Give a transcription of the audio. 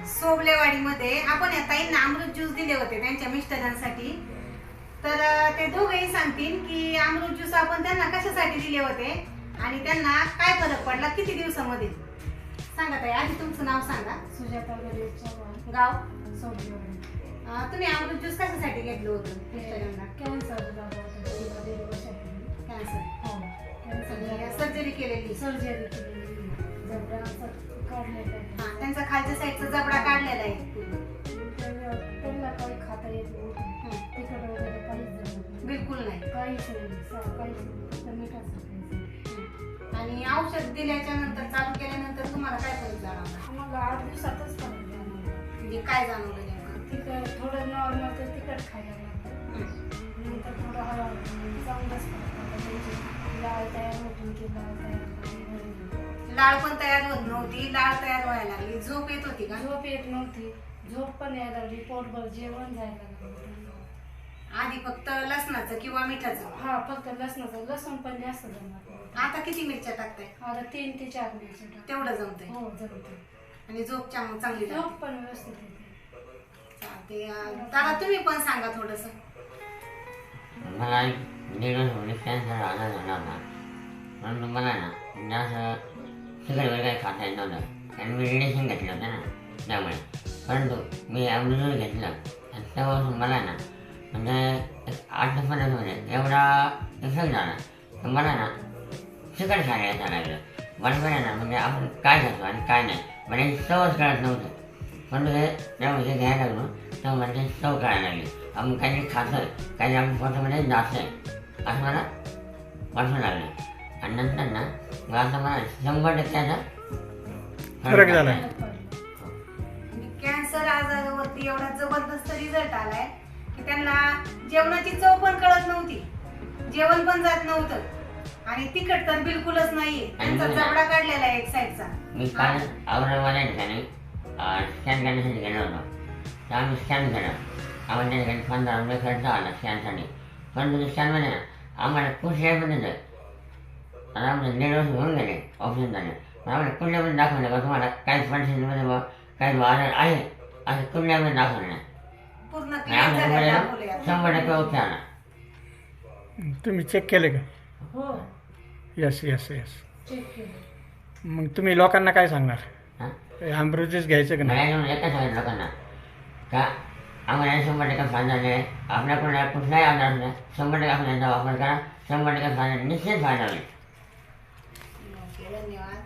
सोबलेवाडीमध्ये आपण या ताईंना अमृत ज्यूस दिले होते त्यांच्या मिस्टरांसाठी. तर ते दोघेही सांगतील की अमृत ज्यूस आपण त्यांना कशासाठी दिले होते आणि त्यांना काय फरक पडला किती दिवसामध्ये. सांगा ताई, आधी तुमचं नाव सांगा. सुजाता गणेश चव्हाण, गाव. सोबलेवाडी. तुम्ही अमृत ज्यूस कशासाठी घेतलं होतं मिस्टरांना? कॅन्सर झाला होता 1.5 वर्षापूर्वी. कॅन्सर. हो, कॅन्सर सर्जरी केलेली. सर्जरी केलेली. जबडा काढलेला आहे. हा, त्यांचा खालच्या साईडचा जबडा काढलेला आहे. त्यांना काही खाता येत नव्हतं. तिखट वगैरे काहीच जमत नाही. बिलकुल नाही. काहीच नाही. काहीच नाही. फक्त मिठाचं खायचं. आणि औषध दिल्याच्या नंतर चालू केल्यानंतर तुम्हाला काय फरक जाणवला? आम्हाला 8 दिवसातच फरक जाणवला. म्हणजे काय जाणवलं नेमकं? तिखट थोडं नॉर्मल तर तिखट खायला लागतं. नंतर थोडं हळूहळू चांगलंच फरक पडला. त्यांची लाळ तयार होती की लाळ तयार होती. लाळ पण तयार होत नव्हती, लाळ तयार व्हायला लागली. झोप येत होती का? झोप येत नव्हती. झोप पण यायला लागली. पोटभर जेवण जायला लागलं. आधी फक्त लसणाचं किंवा मिठाचं. हा, फक्त लसणाचं. लसूण पण जास्त जमत. आता किती मिरच्या टाकताय? आता 3 ते 4 मिरच्या टाकते. तेवढं जमतंय. हो, जमते. आणि झोप चांगली झोप लागते. पण व्यवस्थित येते. चालते. दादा तुम्ही पण सांगा थोडस. मला एक दीड वर्ष कॅन्सर आला झाला होता. म्हणून मला ना जास्त तिखट वगैरे काही खाता येत नव्हतं आणि मी रिलेशन घेतलं होतं ना त्यामुळे. परंतु मी अमृत घेतलं आणि तेव्हापासून मला ना म्हणजे एक 8 ते 15 दिवस एवढा इफेक्ट झाला तर मला ना तिखट खायला यायला लागलं. बरोबर आहे ना, म्हणजे आपण काय खातो आणि काय नाही म्हणजे चवच कळत नव्हतं. परंतु हे जेव्हा हे घ्यायला लागलो तेव्हा मला ते चव कळायला लागली. आपण काहीतरी खातोय, काही आपण पोटामध्ये जास्त आहे असं मला वाटू लागलं. आणि नंतर ना मग आता मला 100% फरक झाला. कॅन्सर आजारावरती एवढा जबरदस्त रिझल्ट आलाय की त्यांना जेवणाची चव पण कळत नव्हती, जेवण पण जात नव्हतं आणि तिखट तर बिलकुलच नाहीये. त्यांचा जबडा काढलेला आहे एक साईडचा. मी काल औरंगाबादच्या ठिकाणी स्कॅन करण्यासाठी गेलो होतो. तर आम्ही स्कॅन केलं. आम्हाला त्या ठिकाणी 15 रुपये खर्च आला स्कॅनसाठी. परंतु ते स्कॅनमध्ये ना आम्हाला कुठल्यामध्ये जाईल आता आमचे 1.5 वर्ष होऊन गेले ऑपरेशन झाले. पण आम्हाला कुठल्यामध्ये दाखवलं का तुम्हाला काही परिस्थितीमध्ये बघ काही आजार आहे असं कुठल्यामध्ये दाखवलं नाही. पूर्ण आणि क्लिअर आमच्या झालेलं मुलाला दाखवलंय आता. 100% उपचार आला. तुम्ही चेक केले का? हो, यस यस यस. चेक केलं. मग तुम्ही लोकांना काय सांगणार? हां अमृत ज्यूस घ्यायचं का नाही? मला येऊन एकच सांगितलं लोकांना का आम्हाला 100% फायदा आहे. आपल्याकडे कुठलाही आजार नाही 100% आपण याचा वापर करा. 100% फायदा निश्चित फायदा होईल. ओके, धन्यवाद.